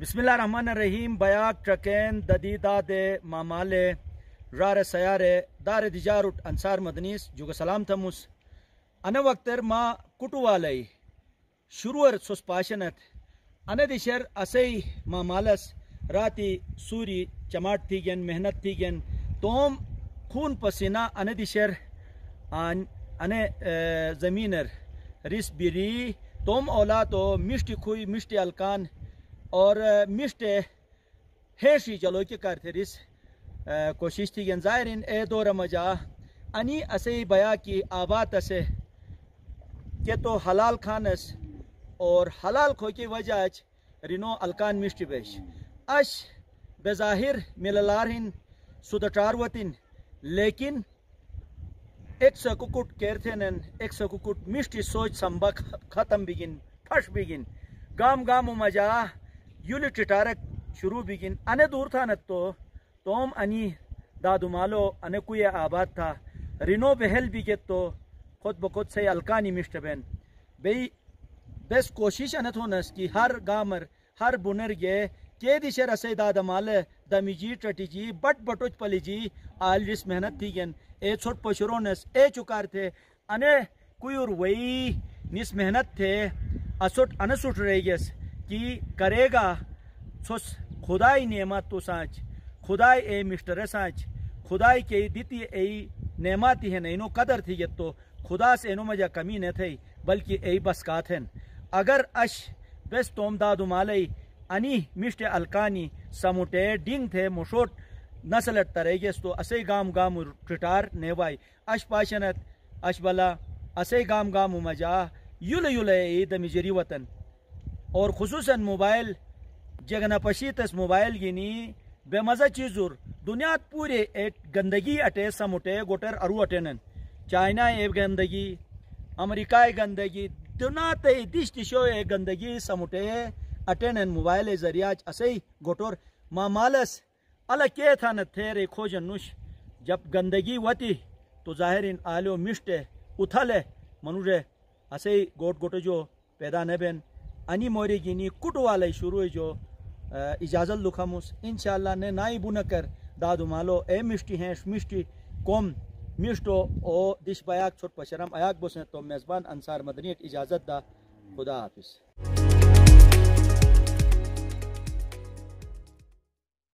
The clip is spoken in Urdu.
بسم اللہ الرحمن الرحیم. بیاک ٹرکین ددیدہ دے مامالے رار سیارے دار دیجاروٹ انصار مدنیس جو سلام تھموس انا وقتر ما کٹو والی شروع سوس پاشنت انا دیشر اسی مامالس راتی سوری چماٹ تھی گن محنت تھی گن توم خون پسینہ انا دیشر انا زمینر ریس بیری توم اولا تو مشتی خوی مشتی الکان اور مشتے ہیشی چلو کہ کرتے ریس کوشش تھی گن ظاہرین اے دور مجا انی اسی بیا کی آبات اسے کہ تو حلال خانس اور حلال کھو کی وجہ رینو الکان مشتی بیش اش بظاہر مللارہن سودٹاروتن لیکن ایک سکوکٹ کیرتھنن ایک سکوکٹ مشتی سوچ سمبک ختم بگن پھش بگن گام گام مجا یولی ٹٹارک شروع بگن انے دور تھا نت تو توم انی دادو مالو انے کوئی آباد تھا رینو بہل بگت تو خود بخود سے الکانی مشت بین بی بس کوشش انت ہونس کی ہر گامر ہر بنر گے کہ دیشر اسے دادا مال دمی جی ٹٹی جی بٹ بٹوچ پلی جی آل جس محنت تھی گن اے چھوٹ پشرونس اے چکار تھے انے کوئی اور وہی نس محنت تھے اسوٹ انسوٹ رہی گیس کی کرے گا سوس خدای نعمت تو سانچ خدای اے مشتر سانچ خدای کے دیتی اے نعماتی ہیں انو قدر تھی گت تو خدا سے انو مجا کمی نہ تھی بلکہ اے بس کات ہیں اگر اش بس توم دادو مالی انی مشت الکانی سموٹے ڈنگ تھے مشوٹ نسلٹ تریگیس تو اسے گام گام ٹٹار نیوائی اش پاشنت اش بلا اسے گام گام مجا یول یول اے دمی جری وطن اور خصوصاً موبائل جگنا پشیتس موبائل گینی بے مزہ چیزور دنیا پورے گندگی اٹے سموٹے گوٹر ارو اٹینن چائنا اے گندگی امریکہ گندگی دنیا تے دیش تشو اے گندگی سموٹے اٹینن موبائل ذریعہ اسے گوٹر مامالس اللہ کے تھا نہ تھے کھوجن نوش جب گندگی وتی تو ظاہرین آلو مشتے اتھلے منوجے اسے گوٹ گوٹ جو پیدا نہ بین انی موری گینی کٹ والے شروع جو اجازت لکھاموس انشاءاللہ نے نائی بنکر دادو مالو اے مشتی ہیں مشتی کوم مشتو او دش بیاک چھوٹ پشرم ایاک بسنے تو میزبان انصار مدنیت اجازت دا خدا حافظ.